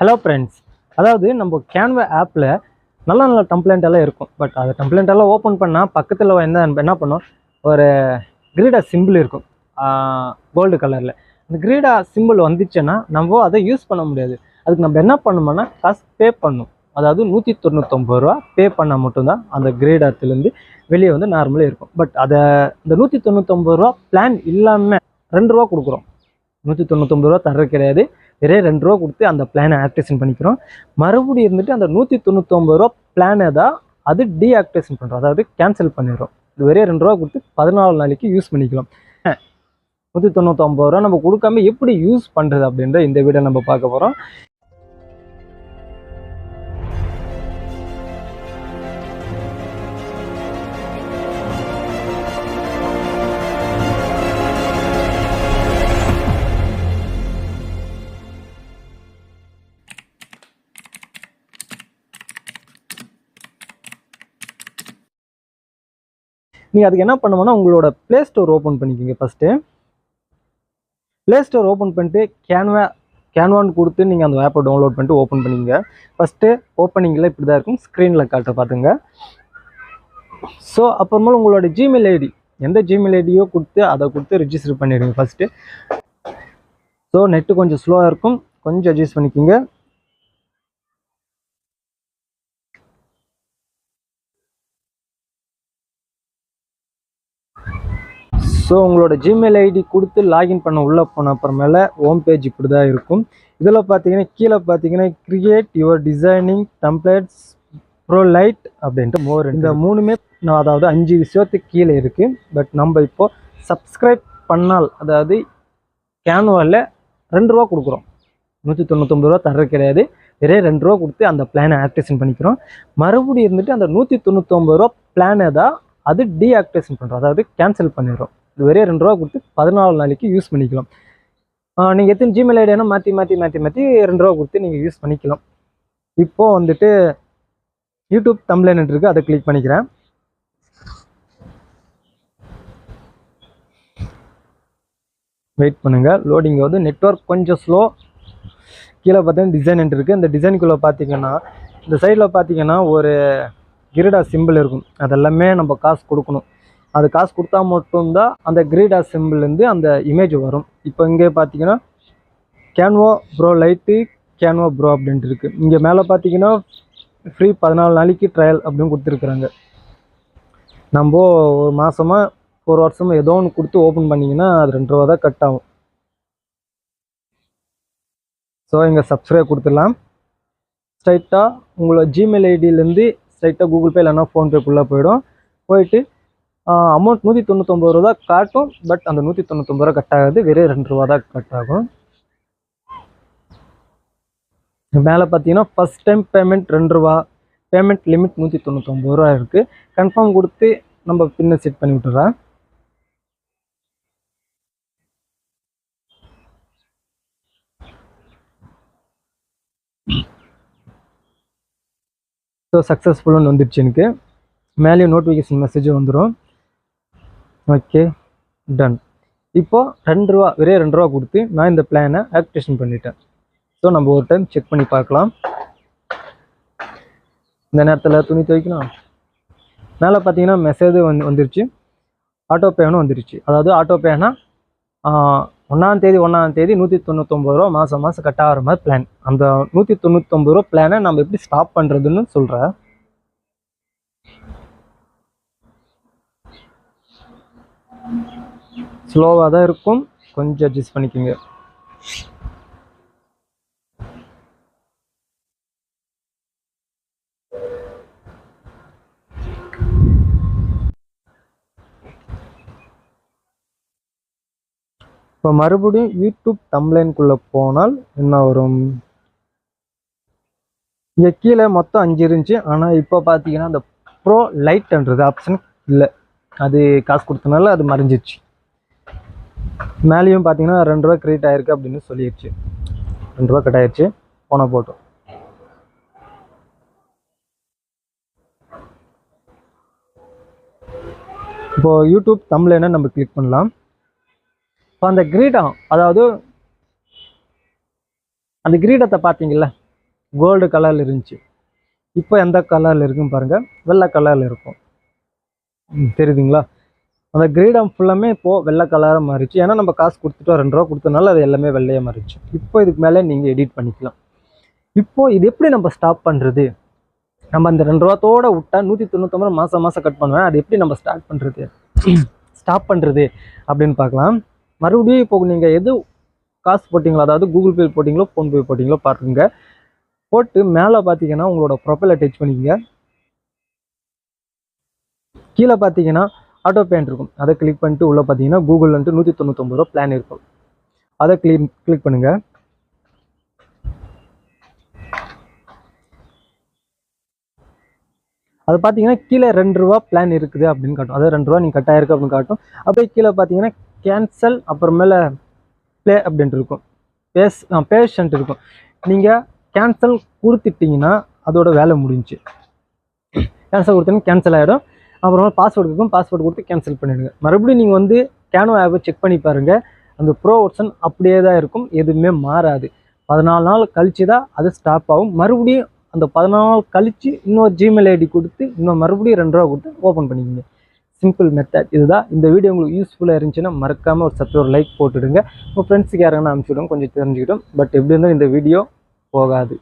Hello friends, அதாவது நம்ம Canva ஆப்பில் நல்ல நல்ல டம்ப்ளேண்ட் எல்லாம் இருக்கும். பட் அது டம்ப்ளேண்ட் எல்லாம் ஓப்பன் பண்ணால் பக்கத்தில் என்ன பண்ணும், ஒரு கிரீடா சிம்பிள் இருக்கும் கோல்டு கலரில். அந்த கிரீடா சிம்பிள் வந்துச்சுன்னா நம்ம அதை யூஸ் பண்ண முடியாது. அதுக்கு நம்ம என்ன பண்ணணும்னா காசு பே பண்ணணும். அதாவது 199 ரூபா பே பண்ணால் மட்டும்தான் அந்த கிரீடாத்துலேருந்து வெளியே வந்து நார்மலாக இருக்கும். பட் அதை இந்த 199 ரூபா பிளான் இல்லாமல் 2 ரூபா கொடுக்குறோம். 199 ரூபா தர்றது கிடையாது. வெறும் 2 ரூபா கொடுத்து அந்த பிளானை ஆக்டிவேஷன் பண்ணிக்கிறோம். மறுபடியும் இருந்துட்டு அந்த 199 ரூபா பிளானை தான் அது டீஆக்டிவேஷன் பண்ணுறோம், அதாவது கேன்சல் பண்ணிடுறோம். இது வெறும் 2 ரூபா கொடுத்து 14 நாளைக்கு யூஸ் பண்ணிக்கலாம். 199 ரூபா நம்ம கொடுக்காம எப்படி யூஸ் பண்ணுறது அப்படின்ற இந்த வீடியோ நம்ம பார்க்க போகிறோம். நீங்கள் அதுக்கு என்ன பண்ணுவோன்னா உங்களோட ப்ளே ஸ்டோர் ஓப்பன் பண்ணிக்கோங்க. ஃபஸ்ட்டு ப்ளே ஸ்டோர் ஓப்பன் பண்ணிட்டு கேன்வான்னு கொடுத்து நீங்கள் அந்த ஆப்பை டவுன்லோட் பண்ணிட்டு ஓப்பன் பண்ணிக்கோங்க. ஃபஸ்ட்டு ஓப்பனிங்கில் இப்படி தான் இருக்கும், ஸ்க்ரீனில் காட்ட பார்த்துங்க. ஸோ அப்புறமா உங்களோட ஜிமெயில் ஐடி, எந்த ஜிமெயில் ஐடியோ கொடுத்து அதை கொடுத்து ரிஜிஸ்டர் பண்ணிடுங்க ஃபஸ்ட்டு. ஸோ நெட்டு கொஞ்சம் ஸ்லோவாக இருக்கும், கொஞ்சம் அட்ஜஸ்ட் பண்ணிக்கோங்க. ஸோ உங்களோட ஜிமெயில் ஐடி கொடுத்து லாகின் பண்ண உள்ளே போன அப்புறமேல ஹோம் பேஜ் இப்படி தான் இருக்கும். இதில் பார்த்தீங்கன்னா கீழே பார்த்தீங்கன்னா create your designing templates bro light அப்படின்ட்டு இந்த மூணுமே அதாவது 5 விஷயத்துக்கு கீழே இருக்குது. பட் நம்ம இப்போது சப்ஸ்கிரைப் பண்ணால், அதாவது கேன்வாவில் 2 ரூபா கொடுக்குறோம். 199 ரூபா தர்றது கிடையாது. வெறும் 2 ரூபா கொடுத்து அந்த பிளானை ஆக்டிவேஷன் பண்ணிக்கிறோம். மறுபடியும் இருந்துட்டு அந்த 199 ரூபா பிளானை தான் அது டீஆக்டிவேஷன் பண்ணுறோம், அதாவது கேன்சல் பண்ணிடுறோம். இது வெறும் 2 ரூபா கொடுத்து 14 நாளைக்கு யூஸ் பண்ணிக்கலாம். நீங்கள் எத்தனை ஜிமெயில் ஐடியானா மாற்றி 2 ரூபா கொடுத்து நீங்கள் யூஸ் பண்ணிக்கலாம். இப்போது வந்துட்டு யூடியூப் தம்ப்லைன் இருக்குது, அதை கிளிக் பண்ணிக்கிறேன். வெயிட் பண்ணுங்கள், லோடிங் வந்து நெட்வொர்க் கொஞ்சம் ஸ்லோ. கீழே பார்த்தீங்கன்னா டிசைன் இருக்குது. இந்த டிசைனுக்குள்ளே பார்த்தீங்கன்னா இந்த சைடில் பார்த்தீங்கன்னா ஒரு கிரீடா சிம்பிள் இருக்கும். அதெல்லாமே நம்ம காசு கொடுக்கணும். அது காசு கொடுத்தா மட்டும்தான் அந்த கிரீடா சிம்பிள்லேருந்து அந்த இமேஜ் வரும். இப்போ இங்கே பார்த்தீங்கன்னா Canva bro light, Canva bro அப்படின்ட்டு இருக்குது. இங்கே மேலே பார்த்தீங்கன்னா ஃப்ரீ 14 நாளைக்கு ட்ரையல் அப்படின்னு கொடுத்துருக்குறாங்க. நம்ம ஒரு மாதமாக ஒரு வருஷமாக ஏதோ ஒன்று கொடுத்து ஓப்பன் பண்ணிங்கன்னா அது 2 ரூபா தான் கட் ஆகும். ஸோ இங்கே சப்ஸ்கிரைப் கொடுத்துடலாம். ஸ்ட்ரைட்டாக உங்களோட ஜிமெயில் ஐடியிலேருந்து ஸ்ட்ரைட்டாக கூகுள் பே இல்லைன்னா ஃபோன்பேக்குள்ளே போயிட்டு அமௌண்ட் 199 ரூபா தான் காட்டும். பட் அந்த 199 ரூபா கட் ஆகாது, வெறும் 2 ரூபா தான் கட் ஆகும். மேலே பார்த்தீங்கன்னா ஃபஸ்ட் டைம் பேமெண்ட் 2 ரூபா, பேமெண்ட் லிமிட் 199 ரூபா இருக்குது. கன்ஃபார்ம் கொடுத்து நம்ம பின்ன செட் பண்ணி விட்டுறேன். ஸோ சக்ஸஸ்ஃபுல்னு வந்துடுச்சு. எனக்கு மேலேயும் நோட்டிஃபிகேஷன் மெசேஜும் வந்துடும். Okay, done. இப்போது 2 ரூபா, வெறும் 2 ரூபா கொடுத்து நான் இந்த பிளானை ஆக்டிவேஷன் பண்ணிட்டேன். ஸோ நம்ம ஒரு டைம் செக் பண்ணி பார்க்கலாம். இந்த நேரத்தில் துணி துவைக்கணும். மேலே பார்த்தீங்கன்னா மெசேஜ் வந்துருச்சு, ஆட்டோ பேனும் வந்துருச்சு. அதாவது ஆட்டோ பேனா 1ஆம் தேதி 199 ரூபா மாதம் கட் ஆகிற மாதிரி பிளான். அந்த 199 ரூபா பிளானை நம்ம எப்படி ஸ்டாப் பண்ணுறதுன்னு சொல்கிறேன். ஸ்லோவாக தான் இருக்கும், கொஞ்சம் அட்ஜஸ்ட் பண்ணிக்கோங்க. இப்போ மறுபடியும் யூடியூப் தம்ப்லைனுக்குள்ளே போனால் என்ன வரும்? இங்கே கீழே மொத்தம் 5 இருந்துச்சு. ஆனால் இப்போ பார்த்தீங்கன்னா அந்த ப்ரோ லைட்ன்றது ஆப்ஷன் இல்லை, அது காசு கொடுத்தனால அது மறைஞ்சிச்சு. மேலேயும் பார்த்தீங்கன்னா 2 ரூபா கிரியேட் ஆகிருக்கு அப்படின்னு சொல்லிடுச்சு. 2 ரூபா கட் ஆயிடுச்சு, போனால் போட்டோம். இப்போது யூடியூப் தம்ப்லைனை நம்ம கிளிக் பண்ணலாம். இப்போ அந்த கிரீடம், அதாவது அந்த கிரீடத்தை பார்த்தீங்கல்ல, கோல்டு கலரில் இருந்துச்சு. இப்போ எந்த கலரில் இருக்குன்னு பாருங்கள், வெள்ளை கலரில் இருக்கும். தெரியுதுங்களா? அந்த கிரீடம் ஃபுல்லாமே இப்போது வெள்ளை கலராக மாறிச்சு. ஏன்னா நம்ம காசு கொடுத்துட்டோம், 2 ரூபா கொடுத்தனால அது எல்லாமே வெள்ளையாக மாறிச்சு. இப்போ இதுக்கு மேலே நீங்கள் எடிட் பண்ணிக்கலாம். இப்போது இது எப்படி நம்ம ஸ்டாப் பண்ணுறது? நம்ம அந்த 2 ரூபாத்தோட விட்டா 199 மாதம் மாதம் கட் பண்ணுவேன். அது எப்படி நம்ம ஸ்டாப் பண்ணுறது அப்படின்னு பார்க்கலாம். மறுபடியும் இப்போ நீங்கள் எது காசு போட்டிங்களோ, அதாவது கூகுள் பே போட்டிங்களோ ஃபோன்பே போட்டிங்களோ பாருங்க. போட்டு மேலே பார்த்தீங்கன்னா உங்களோட ப்ரொஃபைலை டச் பண்ணிக்கங்க. கீழே பார்த்தீங்கன்னா ஆட்டோ பேண்ட் இருக்கும், அதை கிளிக் பண்ணிட்டு உள்ளே பார்த்தீங்கன்னா கூகுள் வந்துட்டு 199 ரூபா பிளான் இருக்கும். அதை கிளிக் பண்ணுங்க. அது பார்த்தீங்கன்னா கீழே 2 ரூபா பிளான் இருக்குது அப்படின்னு காட்டும். அதாவது 2 ரூபா நீங்கள் கட்டாயிருக்கு அப்படின்னு காட்டும். அப்படியே கீழே பார்த்தீங்கன்னா கேன்சல் அப்புறமேல ப்ளே அப்படின்ட்டு இருக்கும். பேஷண்ட் இருக்கும். நீங்கள் கேன்சல் கொடுத்துட்டிங்கன்னா அதோட வேலை முடிஞ்சு. கேன்சல் கொடுத்தீங்கன்னா கேன்சல் ஆகிடும். அப்புறமா பாஸ்வேர்டு இருக்கும், பாஸ்வேர்டு கொடுத்து கேன்சல் பண்ணிவிடுங்க. மறுபடியும் நீங்கள் வந்து கேன்வா ஆப்பை செக் பண்ணி பாருங்கள். அந்த ப்ரோ வெர்ஷன் அப்படியே தான் இருக்கும், எதுவுமே மாறாது. 14 நாள் கழிச்சு தான் அது ஸ்டாப் ஆகும். மறுபடியும் அந்த 14 நாள் கழித்து இன்னொரு ஜிமெயில் ஐடி கொடுத்து இன்னும் மறுபடியும் 2 ரூபா கொடுத்து ஓப்பன் பண்ணிக்கோங்க. சிம்பிள் மெத்தட் இதுதான். இந்த வீடியோ உங்களுக்கு யூஸ்ஃபுல்லாக இருந்துச்சுன்னா மறக்காமல் ஒரு லைக் போட்டுடுங்க. உங்கள் ஃப்ரெண்ட்ஸுக்கு யாருன்னா அனுப்பிச்சுவிடுங்க, கொஞ்சம் தெரிஞ்சுக்கிட்டோம். பட் எப்படி இருந்தாலும் இந்த வீடியோ போகாது.